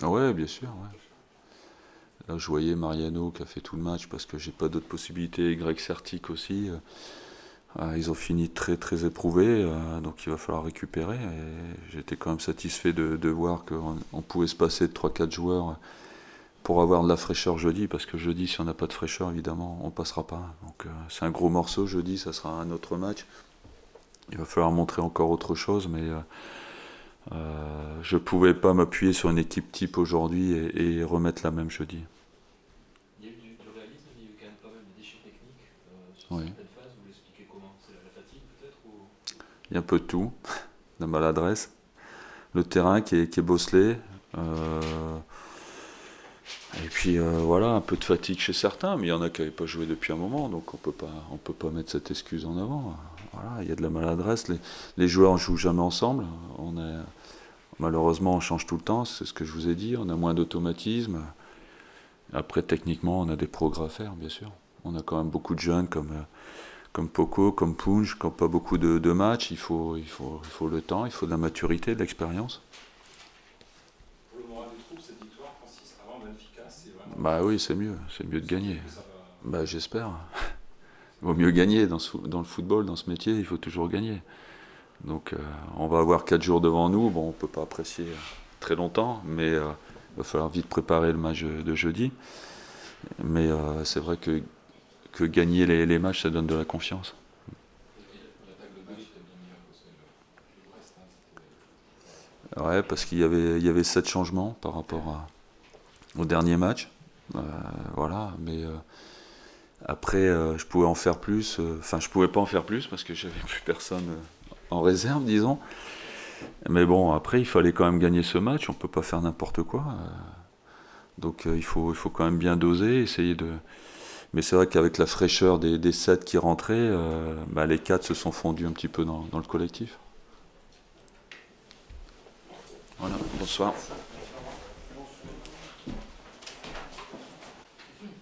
Ah ouais, bien sûr. Ouais. Là, je voyais Mariano qui a fait tout le match parce que j'ai pas d'autres possibilités. Greg Sertic aussi. Ils ont fini très très éprouvés, donc il va falloir récupérer. Et j'étais quand même satisfait de voir qu'on pouvait se passer de 3-4 joueurs pour avoir de la fraîcheur jeudi, parce que jeudi, si on n'a pas de fraîcheur, évidemment, on passera pas. Donc c'est un gros morceau jeudi, ça sera un autre match. Il va falloir montrer encore autre chose, mais je pouvais pas m'appuyer sur une équipe type aujourd'hui et remettre la même jeudi. Il y a eu du réalisme, il y a eu quand même pas mal de déchets techniques sur Oui. certaines phases. Vous l'expliquez comment? C'est la fatigue peut-être ou... Il y a un peu de tout, la maladresse, le terrain qui est bosselé. Euh, Et puis voilà, un peu de fatigue chez certains, mais il y en a qui n'avaient pas joué depuis un moment, donc on peut pas mettre cette excuse en avant. Voilà, il y a de la maladresse. Les joueurs ne jouent jamais ensemble. Malheureusement, on change tout le temps, c'est ce que je vous ai dit. On a moins d'automatisme. Après, techniquement, on a des progrès à faire, bien sûr. On a quand même beaucoup de jeunes comme Poco, comme Punj, qui n'ont pas beaucoup de matchs. Il faut le temps, il faut de la maturité, de l'expérience. Pour le moral des troupes, cette victoire, Francis, avant Benfica, c'est vraiment Bah oui, c'est mieux de gagner. Bah j'espère. Il vaut mieux gagner dans le football, dans ce métier, il faut toujours gagner. Donc on va avoir 4 jours devant nous. Bon, on ne peut pas apprécier très longtemps, mais il va falloir vite préparer le match de jeudi. Mais c'est vrai que gagner les matchs, ça donne de la confiance. l'attaque de match était bien meilleure que le reste. Ouais, parce il y avait 7 changements par rapport au dernier match. Euh, voilà, mais après, je pouvais en faire plus. Enfin, je pouvais pas en faire plus parce que j'avais plus personne en réserve, disons. Mais bon, après, il fallait quand même gagner ce match. On peut pas faire n'importe quoi. Donc, il faut quand même bien doser, essayer de. Mais c'est vrai qu'avec la fraîcheur des 7 qui rentraient, bah, les 4 se sont fondus un petit peu dans le collectif. Voilà, bonsoir.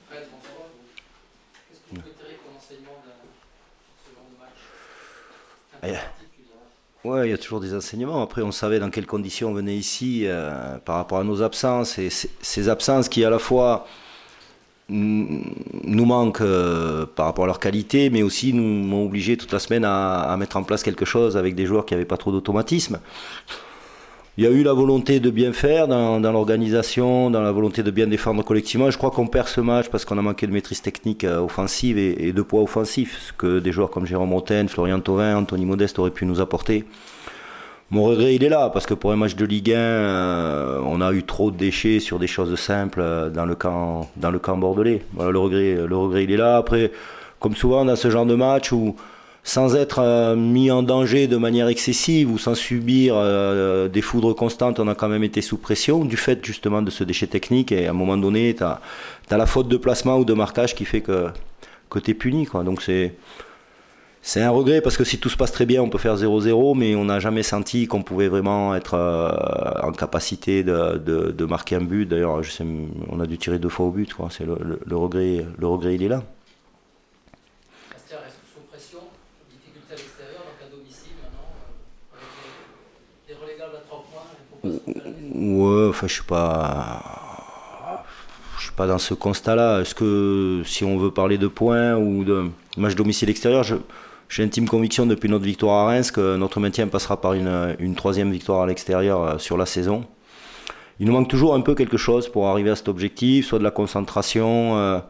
Fred, bonsoir. Qu'est-ce que vous souhaiteriez comme enseignement de ce genre de match? Ah, Impératif, je dirais. ouais, il y a toujours des enseignements. Après, on savait dans quelles conditions on venait ici par rapport à nos absences. Et ces absences qui, à la fois, nous manquent par rapport à leur qualité, mais aussi nous m'ont obligé toute la semaine à mettre en place quelque chose avec des joueurs qui n'avaient pas trop d'automatisme. Il y a eu la volonté de bien faire dans l'organisation, dans la volonté de bien défendre collectivement. Je crois qu'on perd ce match parce qu'on a manqué de maîtrise technique offensive et de poids offensif, ce que des joueurs comme Jérôme Roten, Florian Thauvin, Anthony Modeste auraient pu nous apporter. Mon regret, il est là, parce que pour un match de Ligue 1, on a eu trop de déchets sur des choses simples dans le camp bordelais. Voilà, le regret, il est là. Après, comme souvent dans ce genre de match où, sans être mis en danger de manière excessive ou sans subir des foudres constantes, on a quand même été sous pression du fait justement de ce déchet technique. Et à un moment donné, tu as la faute de placement ou de marquage qui fait que tu es puni, quoi. Donc c'est un regret parce que si tout se passe très bien, on peut faire 0-0, mais on n'a jamais senti qu'on pouvait vraiment être en capacité de marquer un but. D'ailleurs, on a dû tirer 2 fois au but, quoi. C'est le regret, il est là. Bastia reste sous pression, difficulté à l'extérieur, donc à domicile maintenant, avec les relégables à 3 points, il ne faut pas se faire les... Ouais, enfin, je suis pas dans ce constat-là. Est-ce que si on veut parler de points ou de match domicile extérieur, j'ai intime conviction depuis notre victoire à Reims que notre maintien passera par une troisième victoire à l'extérieur sur la saison. Il nous manque toujours un peu quelque chose pour arriver à cet objectif, soit de la concentration,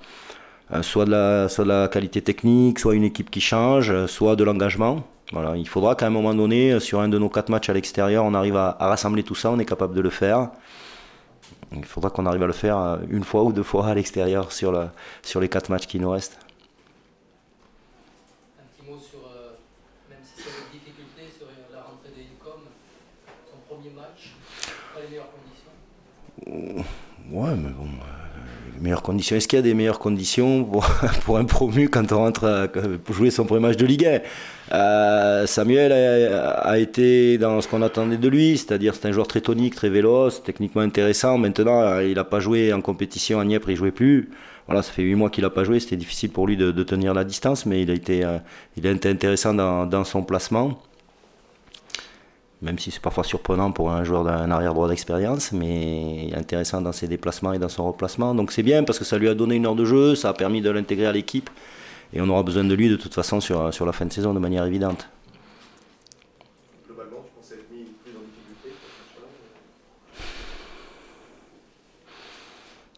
soit de la qualité technique, soit une équipe qui change, soit de l'engagement. Voilà, il faudra qu'à un moment donné, sur un de nos 4 matchs à l'extérieur, on arrive à rassembler tout ça, on est capable de le faire. Il faudra qu'on arrive à le faire une fois ou 2 fois à l'extérieur sur les 4 matchs qui nous restent. Un petit mot sur, même si c'est avec difficulté, sur la rentrée de Incom, son premier match, pas les meilleures conditions. Ouais, mais bon, les meilleures conditions. Est-ce qu'il y a des meilleures conditions pour un promu quand on rentre pour jouer son premier match de Ligue 1? Samuel a été dans ce qu'on attendait de lui, c'est-à-dire c'est un joueur très tonique, très véloce, techniquement intéressant. Maintenant, il n'a pas joué en compétition à Nièvre, il ne jouait plus. Voilà, ça fait 8 mois qu'il n'a pas joué, c'était difficile pour lui de tenir la distance, mais il a été intéressant dans son placement. même si c'est parfois surprenant pour un joueur d'un arrière-droit d'expérience, mais intéressant dans ses déplacements et dans son replacement. Donc c'est bien parce que ça lui a donné une heure de jeu, ça a permis de l'intégrer à l'équipe, et on aura besoin de lui de toute façon sur la fin de saison de manière évidente. Globalement, tu pensais être mis plus en difficulté pour ce match-là?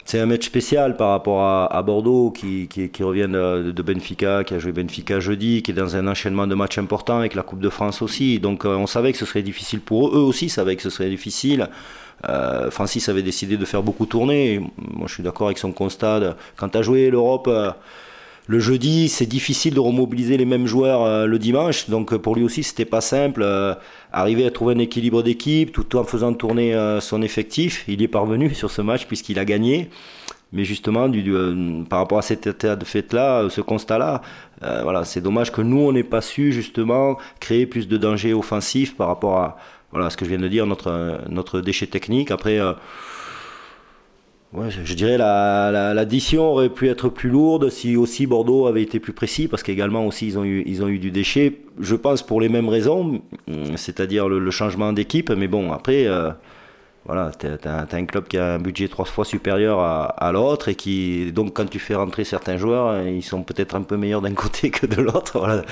C'est un match spécial par rapport à Bordeaux qui revient de Benfica, qui a joué Benfica jeudi, qui est dans un enchaînement de matchs importants avec la Coupe de France aussi. Donc on savait que ce serait difficile pour eux. Eux aussi savaient que ce serait difficile. Francis avait décidé de faire beaucoup tourner. Moi je suis d'accord avec son constat. Quand tu as joué l'Europe le jeudi, c'est difficile de remobiliser les mêmes joueurs le dimanche. Donc pour lui aussi c'était pas simple. Arriver à trouver un équilibre d'équipe tout en faisant tourner son effectif. Il y est parvenu sur ce match puisqu'il a gagné. Mais justement, par rapport à cet état de fait-là, ce constat-là, voilà, c'est dommage que nous, on n'ait pas su justement créer plus de danger offensif par rapport à voilà, ce que je viens de dire, notre déchet technique. Après, ouais, je dirais l'addition aurait pu être plus lourde si aussi Bordeaux avait été plus précis, parce qu'également aussi ils ont eu du déchet, je pense pour les mêmes raisons, c'est-à-dire le changement d'équipe. Mais bon, après, voilà, t'as un club qui a un budget 3 fois supérieur à l'autre, et qui, donc quand tu fais rentrer certains joueurs, ils sont peut-être un peu meilleurs d'un côté que de l'autre, voilà.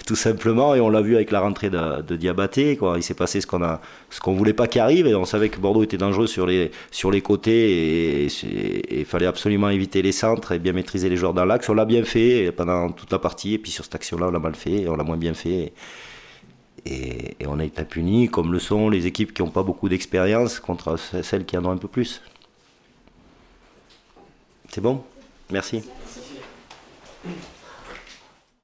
Tout simplement. Et on l'a vu avec la rentrée de Diabaté, quoi. Il s'est passé ce qu'on voulait pas qu'il arrive, et on savait que Bordeaux était dangereux sur les côtés, et il fallait absolument éviter les centres et bien maîtriser les joueurs dans l'axe. On l'a bien fait pendant toute la partie, et puis sur cette action-là on l'a mal fait, et on l'a moins bien fait. Et on a été punis, comme le sont les équipes qui n'ont pas beaucoup d'expérience contre celles qui en ont un peu plus. C'est bon ? Merci.